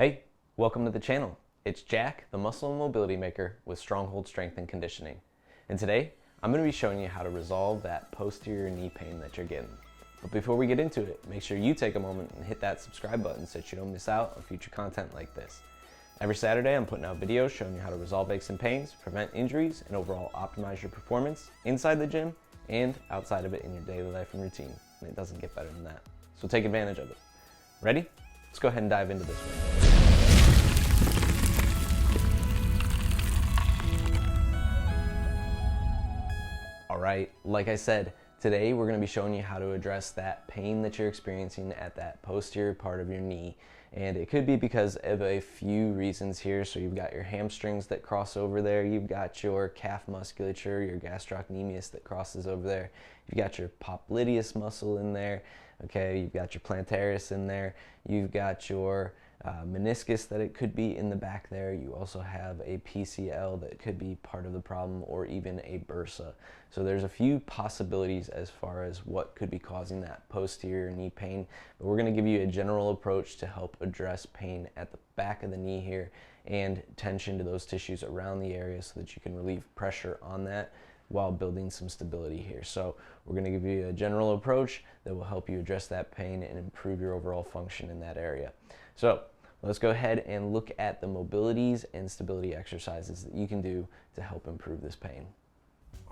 Hey, welcome to the channel. It's Jack, the muscle and mobility maker with Stronghold Strength and Conditioning. And today, I'm going to be showing you how to resolve that posterior knee pain that you're getting. But before we get into it, make sure you take a moment and hit that subscribe button so that you don't miss out on future content like this. Every Saturday, I'm putting out videos showing you how to resolve aches and pains, prevent injuries, and overall optimize your performance inside the gym and outside of it in your daily life and routine. And it doesn't get better than that. So take advantage of it. Ready? Let's go ahead and dive into this one. Alright, like I said, today we're going to be showing you how to address that pain that you're experiencing at that posterior part of your knee. And it could be because of a few reasons here. So you've got your hamstrings that cross over there, you've got your calf musculature, your gastrocnemius that crosses over there, you've got your popliteus muscle in there, okay, you've got your plantaris in there, you've got your meniscus that it could be in the back there. You also have a PCL that could be part of the problem, or even a bursa. So there's a few possibilities as far as what could be causing that posterior knee pain, but we're going to give you a general approach to help address pain at the back of the knee here and tension to those tissues around the area so that you can relieve pressure on that while building some stability here. So we're going to give you a general approach that will help you address that pain and improve your overall function in that area. So let's go ahead and look at the mobilities and stability exercises that you can do to help improve this pain.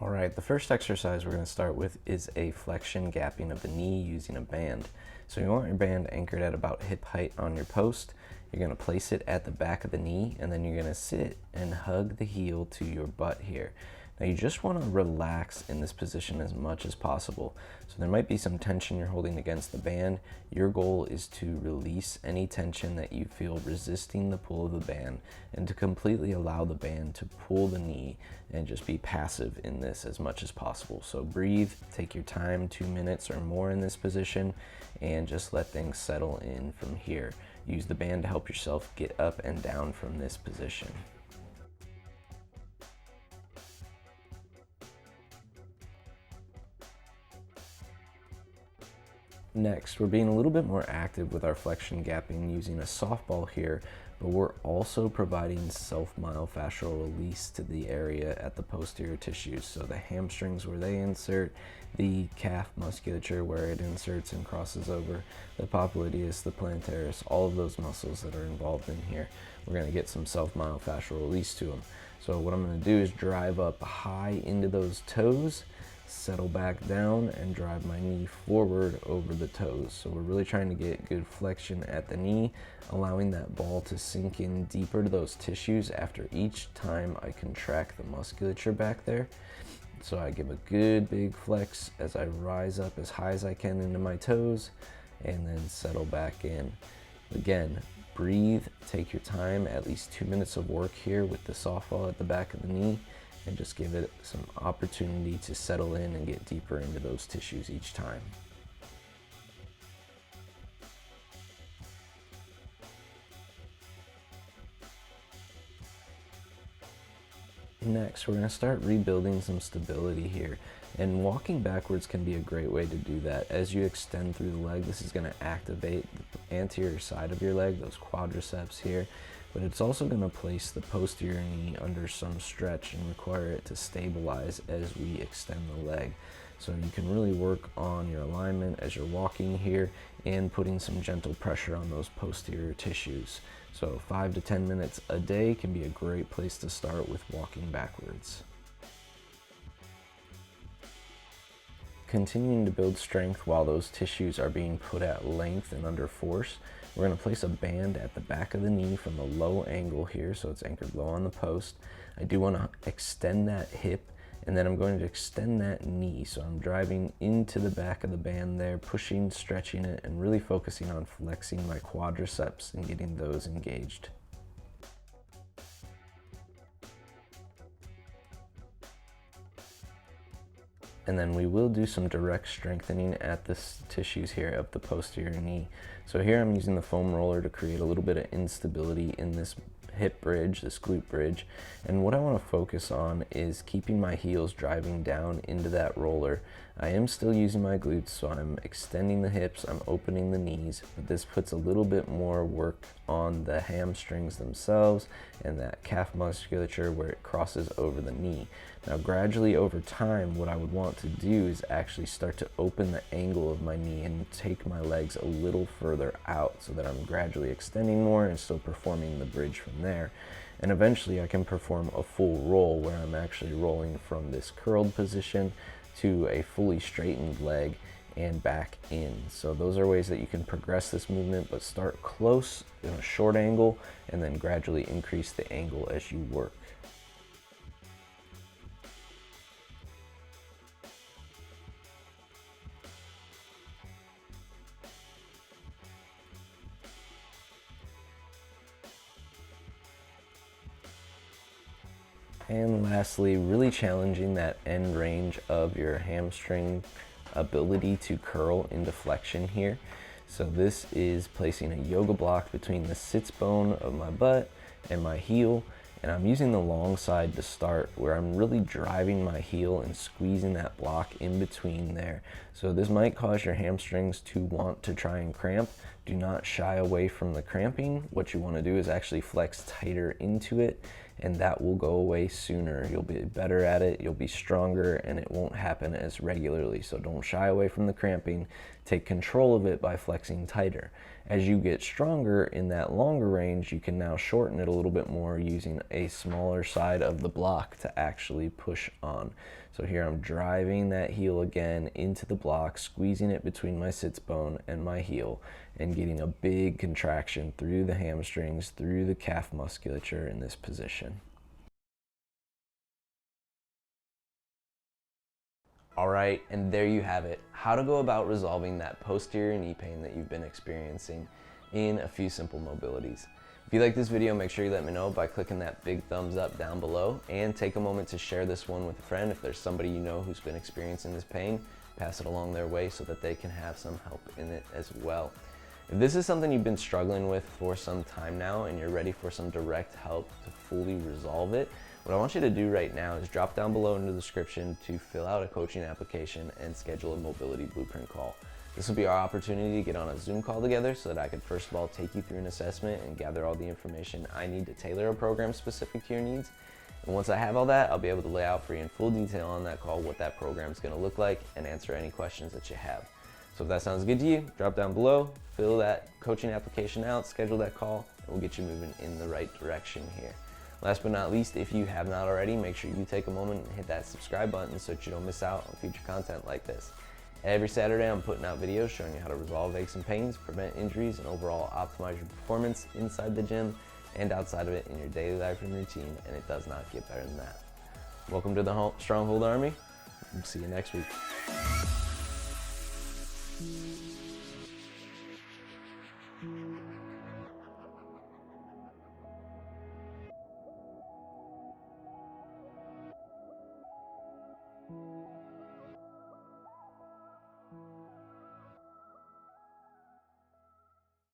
All right, the first exercise we're going to start with is a flexion gapping of the knee using a band. So you want your band anchored at about hip height on your post. You're going to place it at the back of the knee, and then you're going to sit and hug the heel to your butt here. Now you just want to relax in this position as much as possible. So there might be some tension you're holding against the band. Your goal is to release any tension that you feel resisting the pull of the band, and to completely allow the band to pull the knee and just be passive in this as much as possible. So breathe, take your time, 2 minutes or more in this position, and just let things settle in from here. Use the band to help yourself get up and down from this position. Next, we're being a little bit more active with our flexion gapping using a softball here, but we're also providing self-myofascial release to the area at the posterior tissues. So the hamstrings where they insert, the calf musculature where it inserts and crosses over, the popliteus, the plantaris, all of those muscles that are involved in here. We're going to get some self-myofascial release to them. So what I'm going to do is drive up high into those toes, settle back down, and drive my knee forward over the toes. So we're really trying to get good flexion at the knee, allowing that ball to sink in deeper to those tissues after each time I contract the musculature back there. So I give a good big flex as I rise up as high as I can into my toes and then settle back in. Again, breathe, take your time, at least 2 minutes of work here with the softball at the back of the knee, and just give it some opportunity to settle in and get deeper into those tissues each time. Next, we're going to start rebuilding some stability here, and walking backwards can be a great way to do that. As you extend through the leg, this is going to activate the anterior side of your leg, those quadriceps here, but it's also going to place the posterior knee under some stretch and require it to stabilize as we extend the leg. So you can really work on your alignment as you're walking here and putting some gentle pressure on those posterior tissues. So 5 to 10 minutes a day can be a great place to start with walking backwards. Continuing to build strength while those tissues are being put at length and under force, we're going to place a band at the back of the knee from the low angle here, so it's anchored low on the post. I do want to extend that hip, and then I'm going to extend that knee. So I'm driving into the back of the band there, pushing, stretching it, and really focusing on flexing my quadriceps and getting those engaged. And then we will do some direct strengthening at the tissues here of the posterior knee. So here I'm using the foam roller to create a little bit of instability in this hip bridge, this glute bridge. And what I want to focus on is keeping my heels driving down into that roller I am still using my glutes, so I'm extending the hips, I'm opening the knees, but this puts a little bit more work on the hamstrings themselves and that calf musculature where it crosses over the knee. Now gradually over time, what I would want to do is actually start to open the angle of my knee and take my legs a little further out so that I'm gradually extending more and still performing the bridge from there. And eventually I can perform a full roll where I'm actually rolling from this curled position to a fully straightened leg and back in. So those are ways that you can progress this movement, but start close in a short angle and then gradually increase the angle as you work. And lastly, really challenging that end range of your hamstring ability to curl into flexion here. So this is placing a yoga block between the sits bone of my butt and my heel, and I'm using the long side to start, where I'm really driving my heel and squeezing that block in between there. So this might cause your hamstrings to want to try and cramp. Do not shy away from the cramping. What you want to do is actually flex tighter into it, and that will go away sooner. You'll be better at it, you'll be stronger, and it won't happen as regularly. So don't shy away from the cramping. Take control of it by flexing tighter. As you get stronger in that longer range, you can now shorten it a little bit more using a smaller side of the block to actually push on. So here I'm driving that heel again into the block, squeezing it between my sits bone and my heel, and getting a big contraction through the hamstrings, through the calf musculature in this position. All right, and there you have it. How to go about resolving that posterior knee pain that you've been experiencing in a few simple mobilities. If you like this video, make sure you let me know by clicking that big thumbs up down below, and take a moment to share this one with a friend. If there's somebody you know who's been experiencing this pain, pass it along their way so that they can have some help in it as well. If this is something you've been struggling with for some time now and you're ready for some direct help to fully resolve it, what I want you to do right now is drop down below in the description to fill out a coaching application and schedule a mobility blueprint call. This will be our opportunity to get on a Zoom call together so that I can first of all take you through an assessment and gather all the information I need to tailor a program specific to your needs. And once I have all that, I'll be able to lay out for you in full detail on that call what that program is going to look like and answer any questions that you have. So if that sounds good to you, drop down below, fill that coaching application out, schedule that call, and we'll get you moving in the right direction here. Last but not least, if you have not already, make sure you take a moment and hit that subscribe button so that you don't miss out on future content like this. Every Saturday, I'm putting out videos showing you how to resolve aches and pains, prevent injuries, and overall optimize your performance inside the gym and outside of it in your daily life and routine, and it does not get better than that. Welcome to the Stronghold Army. We'll see you next week.